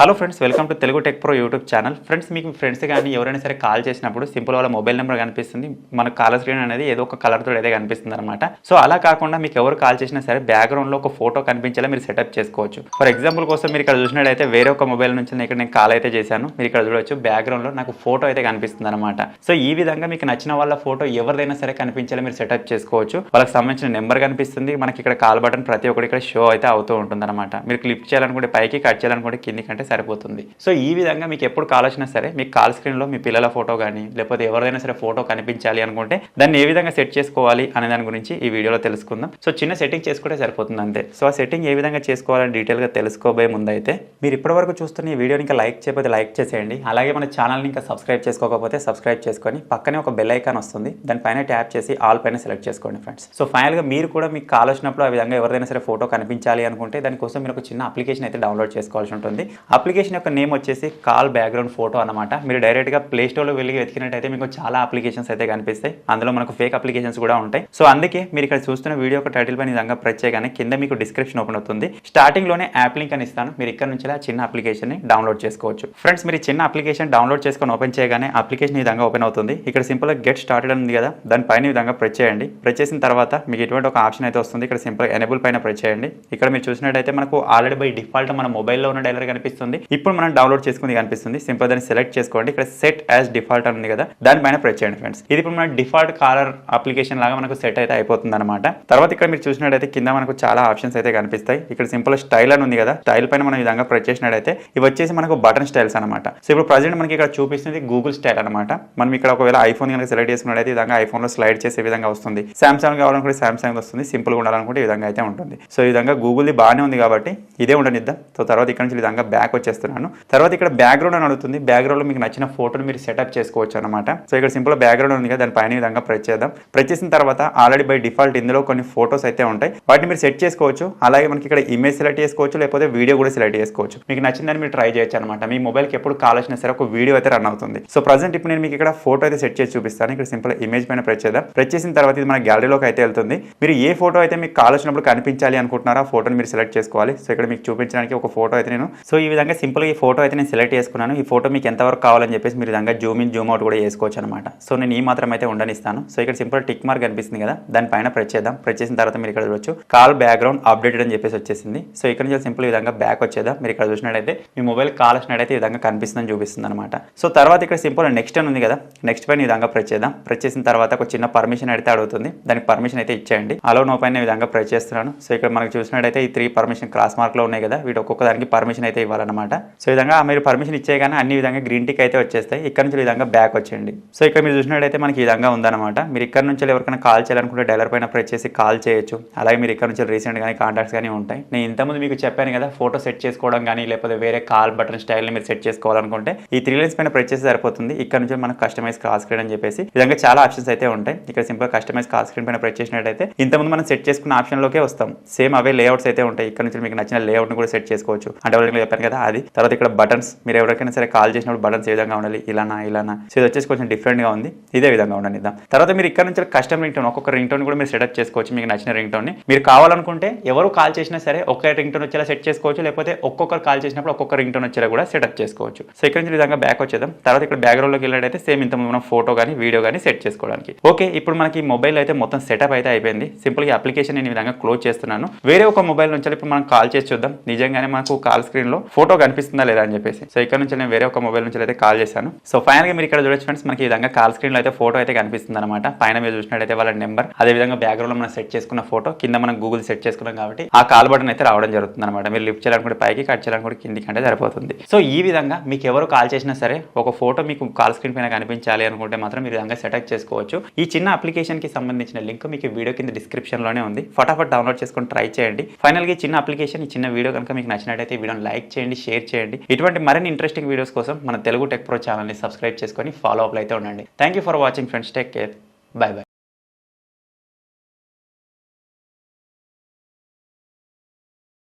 Hello friends, welcome to Telugu tech pro YouTube channel. Friends, మీకు friends కానీ ఎవరైనా సరే కాల్ చేసినప్పుడు సింపుల్ వాళ్ళ మొబైల్ నెంబర్ కనిపిస్తుంది, మన కాలర్ స్క్రీన్ అనేది ఏదో ఒక కలర్తో అయితే కనిపిస్తుంది అనమాట. సో అలా కాకుండా మీకు ఎవరు కాల్ చేసినా సరే బ్యాక్గ్రౌండ్లో ఒక ఫోటో కనిపించేలా మీరు సెటప్ చేసుకోవచ్చు. ఫర్ ఎగ్జాంపుల్ కోసం మీరు ఇక్కడ చూసినట్టయితే వేరే ఒక మొబైల్ నుంచి ఇక్కడ నేను కాల్ అయితే చేశాను. మీరు ఇక్కడ చూడొచ్చు బ్యాక్గ్రౌండ్లో నాకు ఫోటో అయితే కనిపిస్తుంది అనమాట. సో ఈ విధంగా మీకు నచ్చిన వాళ్ళ ఫోటో ఎవరిదైనా సరే కనిపించేలా మీరు సెటప్ చేసుకోవచ్చు. వాళ్ళకి సంబంధించిన నెంబర్ కనిపిస్తుంది, మనకి ఇక్కడ కాల్ బటన్ ప్రతి ఒక్కటి ఇక్కడ షో అయితే అవుతూ ఉంటుంది అనమాట. మీరు క్లిక్ చేయాలనుకుంటే పైకి, కట్ చేయాలనుకుంటే కిందికి అంటే సరిపోతుంది. సో ఈ విధంగా మీకు ఎప్పుడు కాల్ వచ్చినా సరే మీకు కాల్ స్క్రీన్లో మీ పిల్లల ఫోటో కానీ లేకపోతే ఎవరైనా సరే ఫోటో కనిపించాలి అనుకుంటే దాన్ని ఏ విధంగా సెట్ చేసుకోవాలి అనే దాని గురించి ఈ వీడియోలో తెలుసుకుందాం. సో చిన్న సెట్టింగ్ చేసుకుంటే సరిపోతుంది అంతే. సో ఆ సెట్టింగ్ ఏ విధంగా చేసుకోవాలని డీటెయిల్గా తెలుసుకోబోయే ముందు అయితే మీరు ఇప్పటివరకు చూస్తున్న ఈ వీడియోని ఇంకా లైక్ చేయకపోతే లైక్ చేసేయండి. అలాగే మన ఛానల్ని ఇంకా సబ్స్క్రైబ్ చేసుకోకపోతే సబ్స్క్రైబ్ చేసుకొని పక్కనే ఒక బెల్ ఐకాన్ వస్తుంది, దానిపైన ట్యాప్ చేసి ఆల్ పైన సెలెక్ట్ చేసుకోండి ఫ్రెండ్స్. సో ఫైనల్గా మీరు కూడా మీకు కాల్ వచ్చినప్పుడు ఆ విధంగా ఎవరైనా సరే ఫోటో కనిపించాలి అనుకుంటే దానికోసం మీరు ఒక చిన్న అప్లికేషన్ అయితే డౌన్లోడ్ చేసుకోవాల్సి ఉంటుంది. అప్లికేషన్ యొక్క నేమ్ వచ్చేసి కాల్ బ్యాక్గ్రౌండ్ ఫోటో అనమాట. మీరు డైరెక్ట్గా ప్లే స్టోర్లో వెళ్ళి వెతికినట్టయితే మీకు చాలా అప్లికేషన్స్ అయితే కనిపిస్తాయి. అందులో మనకు ఫేక్ అప్లికేషన్స్ కూడా ఉంటాయి. సో అందుకే మీరు ఇక్కడ చూస్తున్న వీడియో ఒక టైటిల్ పైన విధంగా ప్రెస్ చేయగానే కింద మీకు డిస్క్రిప్షన్ ఓపెన్ అవుతుంది. స్టార్టింగ్లోనే యాప్ లింక్ అని ఇస్తాను, మీరు ఇక్కడ నుంచి ఆ చిన్న అప్లికేషన్ని డౌన్లోడ్ చేసుకోవచ్చు. ఫ్రెండ్స్, మీరు చిన్న అప్లికేషన్ డౌన్లోడ్ చేసుకొని ఓపెన్ చేయగానే అప్లికేషన్ ఈ విధంగా ఓపెన్ అవుతుంది. ఇక్కడ సింపుల్గా గెట్ స్టార్టెడ్ ఉంది కదా, దానిపైన ఈ విధంగా ప్రెస్ చేయండి. ప్రెస్ చేసిన తర్వాత మీకు ఎటువంటి ఒక ఆప్షన్ అయితే వస్తుంది. ఇక్కడ సింపుల్గా ఎనేబుల్ పైన ప్రెస్ చేయండి. ఇక్కడ మీరు చూసినట్టయితే మనకు ఆల్రెడీ బై డిఫాల్ట్ మన మొబైల్లో ఉన్న డైలర్ కనిపిస్తుంది. ఇప్పుడు మనం డౌన్లోడ్ చేసుకుంది కనిపిస్తుంది. సింపుల్ దాన్ని సెలెక్ట్ చేసుకోండి. ఇక్కడ సెట్ యాజ్ డిఫాల్ట్ అని ఉంది కదా, దానిపైన ప్రెస్ చేయండి ఫ్రెండ్స్. ఇది ఇప్పుడు మన డిఫాల్ట్ కాలర్ అప్లికేషన్ లాగా మనకు సెట్ అయితే అయిపోతుంది అనమాట. తర్వాత ఇక్కడ మీరు చూసినట్టయితే కింద మనకు చాలా ఆప్షన్స్ అయితే కనిపిస్తాయి. ఇక్కడ సింపుల్ స్టైల్ అని ఉంది కదా, స్టైల్ పైన మనం ఈ విధంగా ప్రెస్ చేసినట్టయితే ఇవి వచ్చేసి మనకు బటన్ స్టైల్స్ అనమాట. సో ఇప్పుడు ప్రజెంట్ మనకి ఇక్కడ చూపిస్తుంది గూగుల్ స్టైల్ అనమాట. మనం ఇక్కడ ఒకవేళ ఐఫోన్ కనుక సెలెక్ట్ చేసుకున్నట్టయితే ఈ విధంగా ఐఫోన్లో స్లైడ్ చేసే విధంగా వస్తుంది. సామ్సంగ్ కావాలనుకుంటే సామ్సంగ్ వస్తుంది, సింపుల్ గా ఉండాలనుకుంటే ఈ విధంగా అయితే ఉంటుంది. సో ఈ విధంగా గూగుల్ది బాగానే ఉంది కాబట్టి ఇదే ఉండనిద్దాం. సో తర్వాత ఇక్కడ నుంచి ఈ విధంగా బ్యాక్ వచ్చేస్తున్నాను. తర్వాత ఇక్కడ బ్యాక్గ్రౌండ్ అని అడుగుతుంది. బ్యాక్గ్రౌండ్ లో మీకు నచ్చిన ఫోటోని మీరు సెటప్ చేసుకోవచ్చు అనమాట. సో ఇక్కడ సింపుల్ బ్యాక్గ్రౌండ్ ఉంది కదా, దానిపైన విధంగా ప్రెస్ చేద్దాం. ప్రెస్ చేసిన తర్వాత ఆల్రెడీ బై డిఫాల్ట్ ఇందులో కొన్ని ఫోటోస్ అయితే ఉంటాయి, వాటిని మీరు సెట్ చేసుకోవచ్చు. అలాగే మనకి ఇక్కడ ఇమేజ్ సెలెక్ట్ చేసుకోవచ్చు, లేకపోతే వీడియో కూడా సెలెక్ట్ చేసుకోవచ్చు. మీకు నచ్చిందని మీరు ట్రై చేయొచ్చు అనమాట. మీ మొబైల్కి ఎప్పుడు కాల్ వచ్చినా సరే ఒక వీడియో అయితే రన్ అవుతుంది. సో ప్రజెంట్ ఇప్పుడు నేను మీకు ఇక్కడ ఫోటో అయితే సెట్ చేసి చూపిస్తాను. ఇక్కడ సింపుల్ ఇమేజ్ పైన ప్రెస్ చేద్దాం. ప్రెస్ చేసిన తర్వాత ఇది మన గ్యాలరీలోకి అయితే వెళ్తుంది. మీరు ఏ ఫోటో అయితే మీకు కాల్ వచ్చినప్పుడు కనిపించాలి అనుకుంటున్నారో ఆ ఫోటోని మీరు సెలెక్ట్ చేసుకోవాలి. సో ఇక్కడ మీకు చూపించడానికి ఒక ఫోటో అయితే నేను ఈ విధంగా సింపుల్ ఈ ఫోటో అయితే నేను సెలెక్ట్ చేసుకున్నాను. ఈ ఫోటో మీకు ఎంతవరకు కావాలని చెప్పేసి మీరు విధంగా జూమ్ ఇన్ జూమ్ అవుట్ కూడా చేసుకోవచ్చు అనమాట. సో నేను ఈ మాత్రం అయితే ఉండనిస్తాను. సో ఇక్కడ సింపుల్ టిక్ మార్క్ కనిపిస్తుంది కదా, దానిపైన ప్రెస్ చేద్దాం. ప్రెస్ చేసిన తర్వాత మీరు ఇక్కడ చూడొచ్చు కాల్ బ్యాక్గ్రౌండ్ అప్డేటెడ్ అని చెప్పేసి వచ్చేసింది. సో ఇక్కడ నుంచి సింపుల్ ఈ విధంగా బ్యాక్ వచ్చేదా, మీరు ఇక్కడ చూసినట్టయితే మీ మొబైల్ కాల్ వచ్చినట్టయితే ఈ విధంగా కనిపిస్తుందని చూపిస్తుంది అనమాట. సో తర్వాత ఇక్కడ సింపుల్ నెక్స్ట్ అని ఉంది కదా, నెక్స్ట్ పైన ఈ విధంగా ప్రెస్ చేద్దాం. ప్రెస్ చేసిన తర్వాత ఒక చిన్న పర్మిషన్ అయితే అడుగుతుంది, దానికి పర్మిషన్ అయితే ఇచ్చేయండి. అలో నో పైన ఈ విధంగా ప్రెస్ చేస్తున్నాను. సో ఇక్కడ మనకు చూసినట్టయితే ఈ 3 పర్మిషన్ క్రాస్ మార్క్ లో ఉన్నాయి కదా, వీటి ఒక్కొక్క దానికి పర్మిషన్ అయితే ఇవ్వాలన్నమాట. సో ఈ విధంగా మీరు పర్మిషన్ ఇచ్చేయగానే అన్ని విధంగా గ్రీన్ టిక్ అయితే వచ్చేస్తాయి. ఇక్కడ నుంచి ఈ విధంగా బ్యాక్ వచ్చేయండి. సో ఇక్కడ మీరు చూసినట్టయితే మనకి ఈ విధంగా ఉందన్నమాట. మీరు ఇక్కడ నుంచి ఎవరికైనా కాల్ చేయాలనుకుంటే డైలర్ పైన ప్రెస్ చేసి కాల్ చేయొచ్చు. అలాగే మీరు ఇక్కడ నుంచి రీసెంట్ కానీ కాంటాక్ట్స్ కానీ ఉంటాయి. నేను ఇంతకుముందు మీకు చెప్పాను కదా, ఫోటో సెట్ చేసుకోవడం కానీ లేకపోతే వేరే కాల్ బటన్ స్టైల్ని మీరు సెట్ చేసుకోవాలనుకుంటే ఈ 3 లైన్స్ పైన ప్రెస్ చేసి సరిపోతుంది. ఇక్కడ నుంచి మనకు కస్టమైజ్ కాల్ స్క్రీన్ అని చెప్పేసి విధంగా చాలా ఆప్షన్స్ అయితే ఉంటాయి. ఇక్కడ సింపుల్ కస్టమైజ్ కాల్ స్క్రీన్ పైన ప్రెస్ చేసినట్టయితే ఇంతకుముందు మనం సెట్ చేసుకున్న ఆప్షన్లోకే వస్తాం. సేమ్ అవే లేఅవుట్స్ అయితే ఉంటాయి. ఇక్కడ నుంచి మీకు నచ్చిన లేఅవుట్ని కూడా సెట్ చేసుకోవచ్చు. అంటే ఎవరికి చెప్పాను కదా అది. తర్వాత ఇక్కడ బటన్స్, మీరు ఎవరికైనా సరే కాల్ చేసినప్పుడు బటన్స్ ఏ విధంగా ఉండాలి, ఇలానా. సో ఇది వచ్చేసి కొంచెం డిఫరెంట్ గా ఉంది, ఇదే విధంగా ఉండనిద్దాం. తర్వాత మీరు ఇక్కడ నుంచి కస్టమ్ రింగ్ టోన్, ఒక్కొక్క రింగ్ టోన్ కూడా మీరు సెటప్ చేసుకోవచ్చు. మీకు నచ్చిన రింగ్ టోన్ ని మీరు కావాలనుకుంటే ఎవరు కాల్ చేసినా సరే ఒక్క రింగ్ టోన్ వచ్చేలా సెట్ చేసుకోవచ్చు, లేకపోతే ఒక్కొక్కరు కాల్ చేసినప్పుడు ఒక్కొక్క రింగ్ టోన్ వచ్చేలా కూడా సెటప్ చేసుకోవచ్చు. సో ఇక్కడ నుంచి విధంగా బ్యాక్ వచ్చేద్దాం. తర్వాత ఇక్కడ బ్యాక్గ్రౌండ్ లోకి వెళ్ళినట్టయితే సేమ్ ఇంత మనం ఫోటో కానీ వీడియో కానీ సెట్ చేసుకోవడానికి. ఓకే, ఇప్పుడు మనకి మొబైల్ అయితే మొత్తం సెటప్ అయితే అయిపోయింది. సింపుల్ గా అప్లికేషన్ నేను ఈ విధంగా క్లోజ్ చేస్తున్నాను. వేరే ఒక మొబైల్ నుంచి ఇప్పుడు మనం కాల్ చేసి చూద్దాం నిజంగానే మనకు కాల్ స్క్రీన్ లో ఫోటో కనిపిస్తుందా లేదా అని చెప్పేసి. సో ఇక్కడ నుంచి నేను వేరే ఒక మొబైల్ నుంచి అయితే కాల్ చేశాను. సో ఫైనల్ గా మీరు ఇక్కడ చూడొచ్చు ఫ్రెండ్స్, మనకి ఈ విధంగా కాల్ స్క్రీన్ లో అయితే ఫోటో అయితే కనిపిస్తుంది అనమాట. పైన మీరు చూసినట్టయితే వాళ్ళ నెంబర్, అదే విధంగా బ్యాక్గ్రౌండ్ లో మనం సెట్ చేసుకున్న ఫోటో, కింద మనం గూగుల్ సెట్ చేసుకున్నాం కాబట్టి ఆ కాల్ బటన్ అయితే రావడం జరుగుతుంది అనమాట. మీరు లిఫ్ట్ చేయాలనుకుంటే పైకి, కట్ చేయాలనుకుంటే కిందికి అంటే సరిపోతుంది. సో ఈ విధంగా మీకు ఎవరు కాల్ చేసినా సరే ఒక ఫోటో మీకు కాల్ స్క్రీన్ పైన కనిపించాలి అనుకుంటే మాత్రం మీరు విధంగా సెటప్ చేసుకోవచ్చు. ఈ చిన్న అప్లికేషన్ కి సంబంధించిన లింక్ మీకు వీడియో కింద డిస్క్రిప్షన్ లోనే ఉంది. ఫటాఫట్ డౌన్లోడ్ చేసుకొని ట్రై చేయండి. ఫైనల్ గా ఈ చిన్న అప్లికేషన్, ఈ చిన్న వీడియో కనుక మీకు నచ్చినట్టయితే ఈ వీడియోని లైక్ చేయండి, షేర్ చేయండి. ఇటువంటి మరిన్ని ఇంట్రెస్టింగ్ వీడియోస్ కోసం మన తెలుగు టెక్ ప్రో ఛానల్ని సబ్స్క్రైబ్ చేసుకొని ఫాలో అప్ అయితే ఉండండి. Thank you for watching friends. Take care. By by.